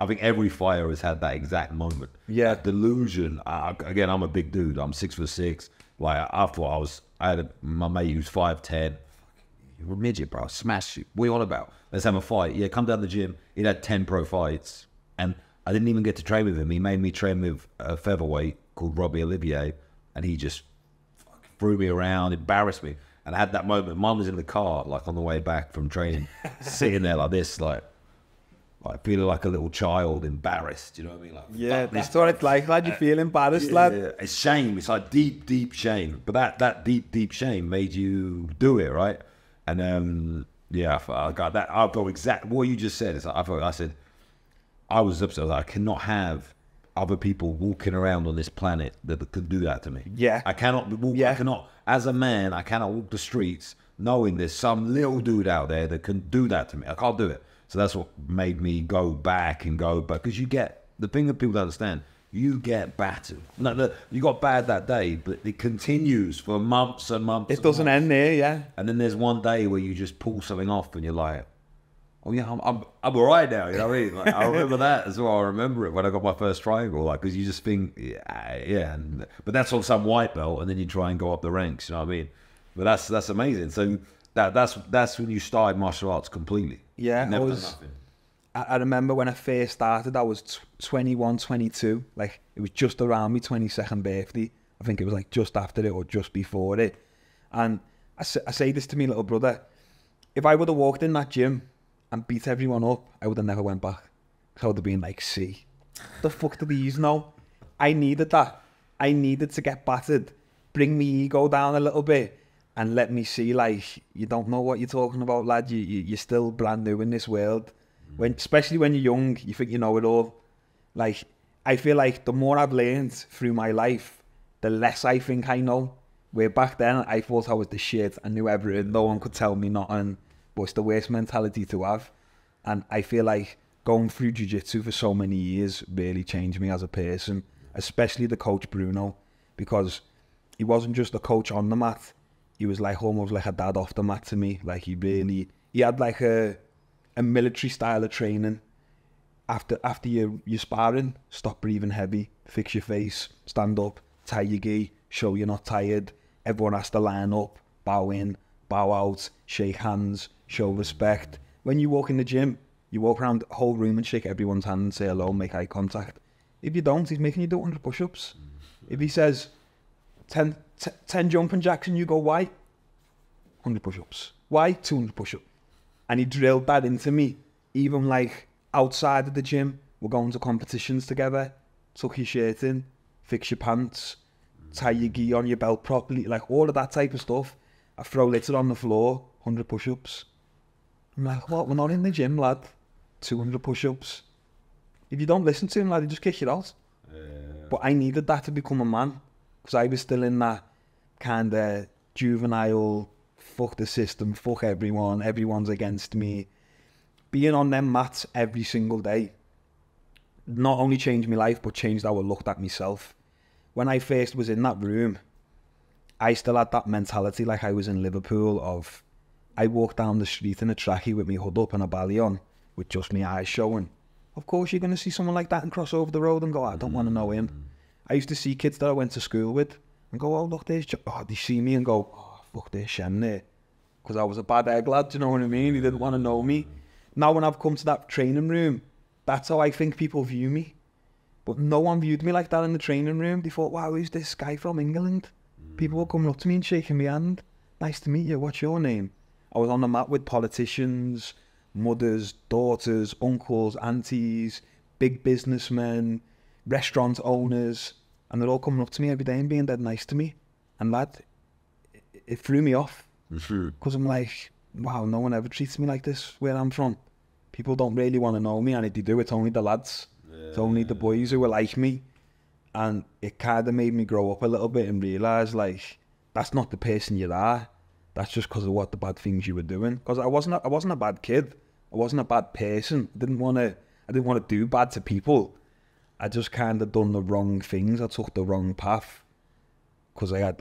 I think every fighter has had that exact moment. Yeah. That delusion. Again, I'm a big dude. I'm 6'6". Like I thought my mate who's 5'10". You're a midget, bro. Smash you. What are you on about? Let's have a fight. Yeah, come down the gym. He'd had 10 pro fights, and I didn't even get to train with him. He made me train with a featherweight called Robbie Olivier, and he just threw me around, embarrassed me. And I had that moment. Mum was in the car, like on the way back from training, sitting there like this, like feeling like a little child, embarrassed. You know what I mean? Like, yeah, that's what it's like, lad. You feel embarrassed, lad. Yeah, it's shame. It's like deep, deep shame. But that deep, deep shame made you do it, right? And yeah, I got that. I thought exactly what you just said. I said I was upset. I cannot have other people walking around on this planet that could do that to me. Yeah, I cannot walk. Yeah. I cannot, as a man, I cannot walk the streets knowing there's some little dude out there that can do that to me. I can't do it. So that's what made me go back, because you get, the thing that people don't understand, you get battered. No, you got bad that day, but it continues for months and months. It doesn't end there, yeah. And then there's one day where you just pull something off and you're like, oh yeah, I'm all right now, you know what I mean? Like, I remember that as well. I remember it when I got my first triangle, like, because you just think, yeah. But that's on some white belt, and then you try and go up the ranks, you know what I mean? But that's amazing. So that's when you started martial arts completely. Yeah, I remember when I first started, I was 21, 22. Like, it was just around my 22nd birthday. I think it was like just after it or just before it. And I say this to my little brother. If I would have walked in that gym and beat everyone up, I would have never went back. I would have been like, see, the fuck do these know? I needed that. I needed to get battered, bring me ego down a little bit, and let me see, like, you don't know what you're talking about, lad. You're still brand new in this world. Especially when you're young, you think you know it all. Like, I feel like the more I've learned through my life, the less I think I know. Where back then, I thought I was the shit. I knew everything. No one could tell me nothing. But it's the worst mentality to have. And I feel like going through jiu-jitsu for so many years really changed me as a person. Especially the coach Bruno. Because he wasn't just a coach on the mat. He was like almost like a dad off the mat to me. Like, he had like a military style of training. After your sparring, stop breathing heavy, fix your face, stand up, tie your gi, show you're not tired. Everyone has to line up, bow in, bow out, shake hands, show respect. When you walk in the gym, you walk around the whole room and shake everyone's hand and say hello, make eye contact. If you don't, he's making you do 100 push-ups. If he says 10 jumping jacks and you go, why? 100 push-ups. Why? 200 push-ups. And he drilled that into me. Even like outside of the gym, we're going to competitions together. Tuck your shirt in, fix your pants, tie your gi on your belt properly, like all of that type of stuff. I throw litter on the floor, 100 push-ups. I'm like, what? We're not in the gym, lad. 200 push-ups. If you don't listen to him, lad, he just kick you out. Yeah. But I needed that to become a man, because I was still in that kind of juvenile, fuck the system, fuck everyone, everyone's against me. Being on them mats every single day not only changed my life, but changed how I looked at myself. When I first was in that room, I still had that mentality like I was in Liverpool of, I walked down the street in a trackie with my hood up and a ballie on, with just my eyes showing. Of course you're going to see someone like that and cross over the road and go, I don't want to know him. I used to see kids that I went to school with and go, oh look, there's they see me and go, oh fuck, there's Shem there. Because I was a bad egg lad, do you know what I mean? He didn't want to know me. Now when I've come to that training room, that's how I think people view me. But no one viewed me like that in the training room. They thought, wow, who's this guy from England? People were coming up to me and shaking my hand. Nice to meet you, what's your name? I was on the mat with politicians, mothers, daughters, uncles, aunties, big businessmen, restaurant owners, and they're all coming up to me every day and being dead nice to me. And lad, it threw me off. Because I'm like, wow, no one ever treats me like this where I'm from. People don't really want to know me, and if they do, it's only the lads. Yeah. It's only the boys who are like me. And it kind of made me grow up a little bit and realise, like, that's not the person you are. That's just because of what the bad things you were doing. Because I wasn't a bad kid. I wasn't a bad person. I didn't want to do bad to people. I just kind of done the wrong things. I took the wrong path. Because I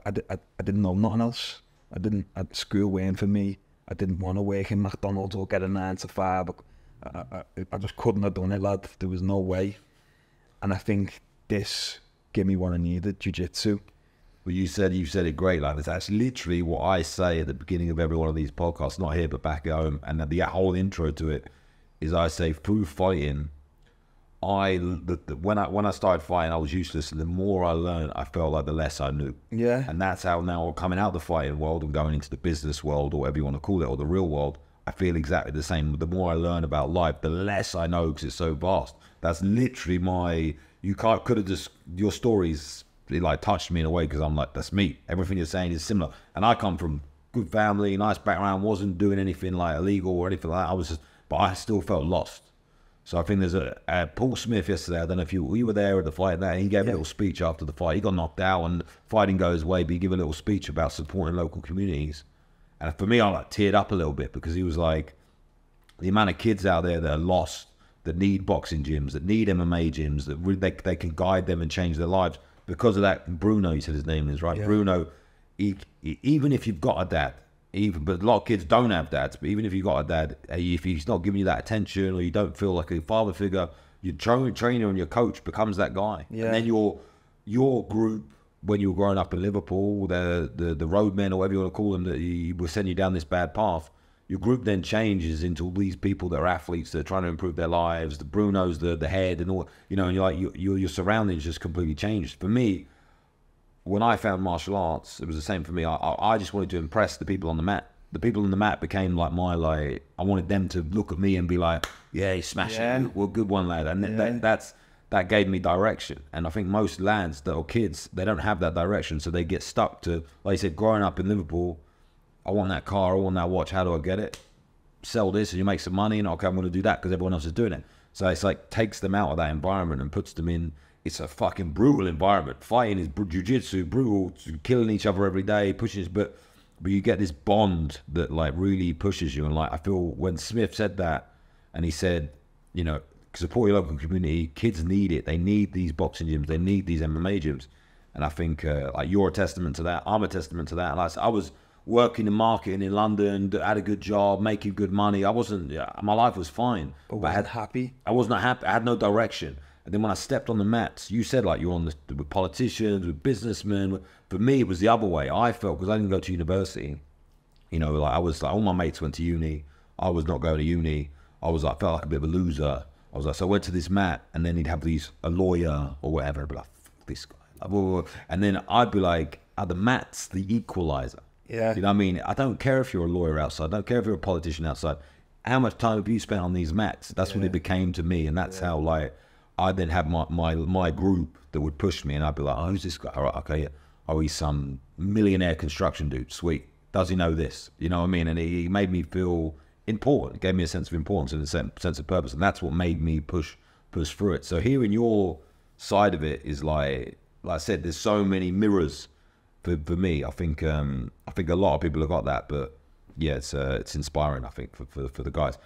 didn't know nothing else. School weren't for me. I didn't want to work in McDonald's or get a 9 to 5. I just couldn't have done it, lad. There was no way. And I think this gave me what I needed, jiu-jitsu. Well, you said it great, like it's actually literally what I say at the beginning of every one of these podcasts, not here but back at home, and the whole intro to it is I say through fighting, when I started fighting, I was useless, and the more I learned, I felt like the less I knew. Yeah. And that's how now coming out of the fighting world and going into the business world, or whatever you want to call it, or the real world, I feel exactly the same. The more I learn about life, the less I know because it's so vast. That's literally could have just, your stories, it like touched me in a way because I'm like, that's me. Everything you're saying is similar. And I come from good family, nice background, wasn't doing anything like illegal or anything like that. But I still felt lost. So I think there's a Paul Smith yesterday, I don't know if you were there at the fight, that he gave a little speech after the fight. He got knocked out and fighting goes away, but he gave a little speech about supporting local communities. And for me, I like teared up a little bit because he was like, the amount of kids out there that are lost, that need boxing gyms, that need MMA gyms, that really they can guide them and change their lives. Because of that, Bruno, he said his name is, right? Yeah. Bruno, even if you've got a dad, but a lot of kids don't have dads, but even if you've got a dad, if he's not giving you that attention or you don't feel like a father figure, your trainer and your coach becomes that guy. Yeah. And then your group, when you were growing up in Liverpool, the roadmen or whatever you want to call them, that will send you down this bad path, your group then changes into all these people that are athletes that are trying to improve their lives. The Bruno's the head and all, and you're like, your surroundings just completely changed. For me, when I found martial arts, it was the same for me. I just wanted to impress the people on the mat. The people on the mat became like I wanted them to look at me and be like, yeah, he's smashing it. Well, good one, lad. And that gave me direction. And I think most lads that are kids, they don't have that direction. So they get stuck to, like I said, growing up in Liverpool, I want that car, I want that watch, how do I get it? Sell this and you make some money, and okay, I'm going to do that because everyone else is doing it. So it's like takes them out of that environment and puts them in, it's a fucking brutal environment. Fighting is jiu-jitsu, brutal, killing each other every day, pushing, but you get this bond that like really pushes you. And like, I feel when Smith said that, and he said, support your local community, kids need it. They need these boxing gyms, they need these MMA gyms. And I think like you're a testament to that. I'm a testament to that. And I was working in marketing in London, had a good job, making good money. My life was fine. But I was happy. I was not happy. I had no direction. And then when I stepped on the mats, you said like you're with politicians, with businessmen. For me, it was the other way. I felt, because I didn't go to university, like I was like, all my mates went to uni. I was not going to uni. I felt like a bit of a loser. So I went to this mat, and then he'd have a lawyer or whatever, I'd be like, fuck this guy. And then I'd be like, are the mats the equalizer? Yeah. You know what I mean? I don't care if you're a lawyer outside. I don't care if you're a politician outside. How much time have you spent on these mats? That's what it became to me. And that's how, like, I then had my group that would push me. And I'd be like, oh, who's this guy? All right, okay, yeah. Oh, he's some millionaire construction dude. Sweet. Does he know this? You know what I mean? And he made me feel important. It gave me a sense of importance and a sense of purpose. And that's what made me push through it. So hearing your side of it is like I said, there's so many mirrors for me. I think a lot of people have got that, but yeah, it's inspiring, I think, for the guys.